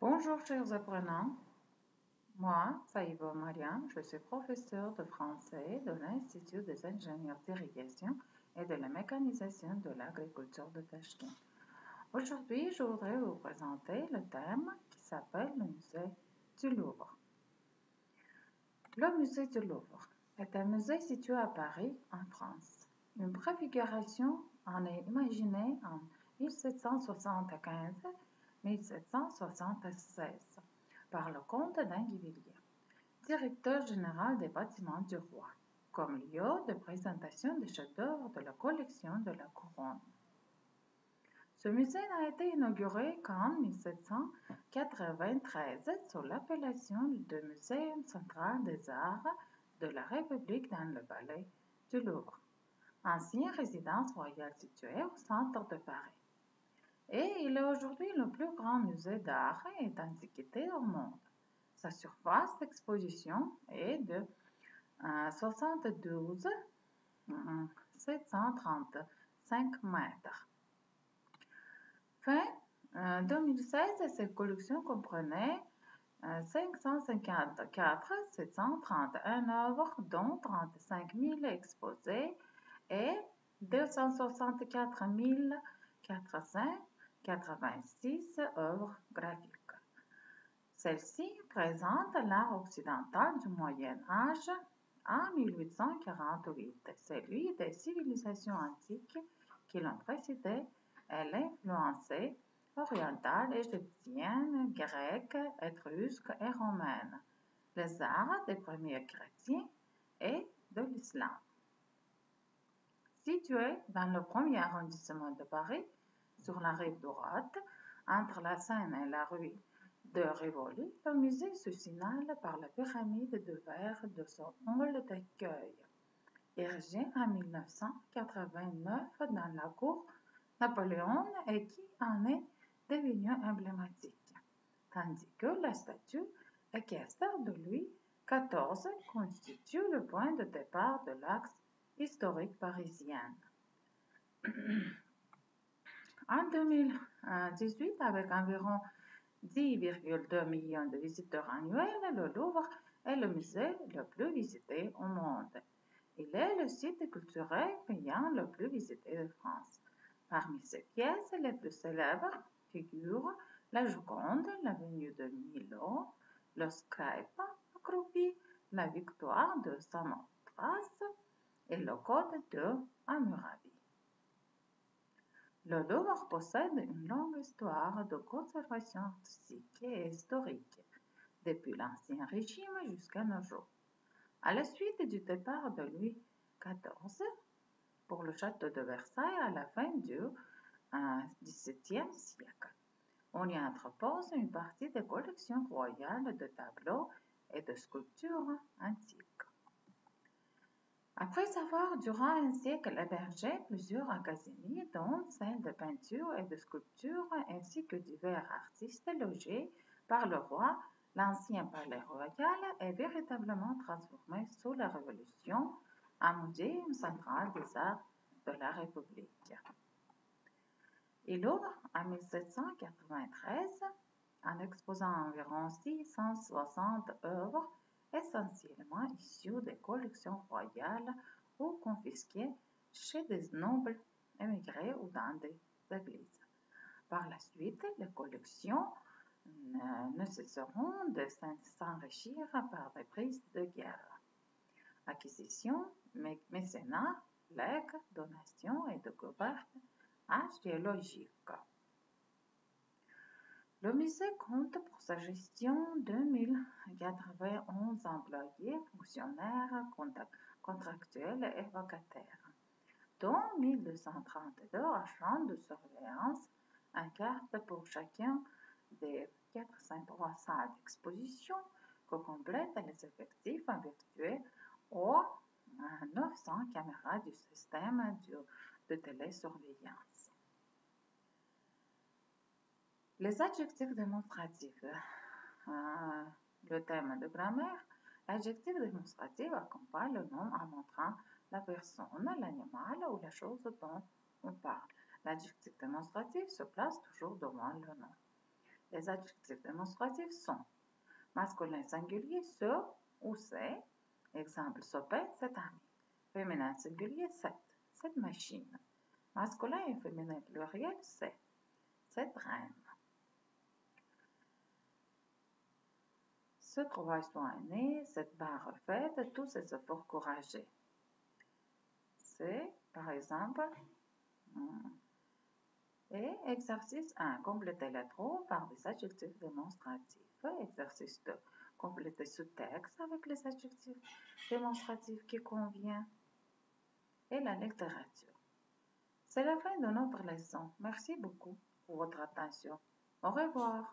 Bonjour chers apprenants, moi, Saïbo Mariam, je suis professeur de français de l'Institut des ingénieurs d'irrigation et de la mécanisation de l'agriculture de Tachkent. Aujourd'hui, je voudrais vous présenter le thème qui s'appelle le musée du Louvre. Le musée du Louvre est un musée situé à Paris, en France. Une préfiguration en est imaginée en 1775-1776 par le comte d'Inguivilliers, directeur général des bâtiments du roi, comme lieu de présentation des chefs-d'œuvre de la collection de la Couronne. Ce musée n'a été inauguré qu'en 1793 sous l'appellation de Muséum central des arts de la République dans le palais du Louvre, ancienne résidence royale située au centre de Paris. Et il est aujourd'hui le plus grand musée d'art et d'antiquité au monde. Sa surface d'exposition est de 72 735 mètres. Fin 2016, cette collection comprenait 554 731 œuvres, dont 35 000 exposées et 264 486 œuvres graphiques. Celle-ci présente l'art occidental du Moyen Âge en 1848, celui des civilisations antiques qui l'ont précédé et l'influencé orientale, égyptienne, grecque, étrusque et romaine, les arts des premiers chrétiens et de l'islam. Situé dans le premier arrondissement de Paris, sur la rive droite, entre la Seine et la rue de Rivoli, le musée se signale par la pyramide de verre de son hall d'accueil, érigée en 1989 dans la cour Napoléon et qui en est devenue emblématique, tandis que la statue équestre de Louis XIV constitue le point de départ de l'axe historique parisien. En 2018, avec environ 10,2 millions de visiteurs annuels, le Louvre est le musée le plus visité au monde. Il est le site culturel payant le plus visité de France. Parmi ses pièces les plus célèbres figurent la Joconde, la Venue de Milo, le Scribe accroupi, la Victoire de Samothrace et le Code de Hammurabi. Le Louvre possède une longue histoire de conservation artistique et historique, depuis l'Ancien Régime jusqu'à nos jours. À la suite du départ de Louis XIV pour le château de Versailles à la fin du XVIIe siècle, on y entrepose une partie des collections royales de tableaux et de sculptures antiques. Après avoir durant un siècle hébergé plusieurs académies, dont celles de peinture et de sculpture, ainsi que divers artistes logés par le roi, l'ancien palais royal est véritablement transformé sous la Révolution en Muséum central des arts de la République. Il ouvre en 1793 en exposant environ 660 œuvres essentiellement issues des collections royales ou confisquées chez des nobles émigrés ou dans des églises. Par la suite, les collections ne cesseront de s'enrichir par des prises de guerre, acquisitions, mécénat, legs, donations et découvertes archéologiques. Le musée compte pour sa gestion 2091 employés, fonctionnaires, contractuels et vacataires, dont 1232 agents de surveillance, un carte pour chacun des 403 salles d'exposition que complètent les effectifs habitués aux 900 caméras du système de télésurveillance. Les adjectifs démonstratifs. Le thème de grammaire. L'adjectif démonstratif accompagne le nom en montrant la personne, l'animal ou la chose dont on parle. L'adjectif démonstratif se place toujours devant le nom. Les adjectifs démonstratifs sont masculin singulier ce ou c'est. Exemple sopette, cette année. Féminin singulier cette machine. Masculin et féminin pluriel c'est cette reine. Ce travail soit né, cette barre refaite, tous ces efforts courageux. C'est, par exemple, et exercice 1. Compléter les trous par des adjectifs démonstratifs. Exercice 2. Compléter ce texte avec les adjectifs démonstratifs qui conviennent. Et la littérature. C'est la fin de notre leçon. Merci beaucoup pour votre attention. Au revoir.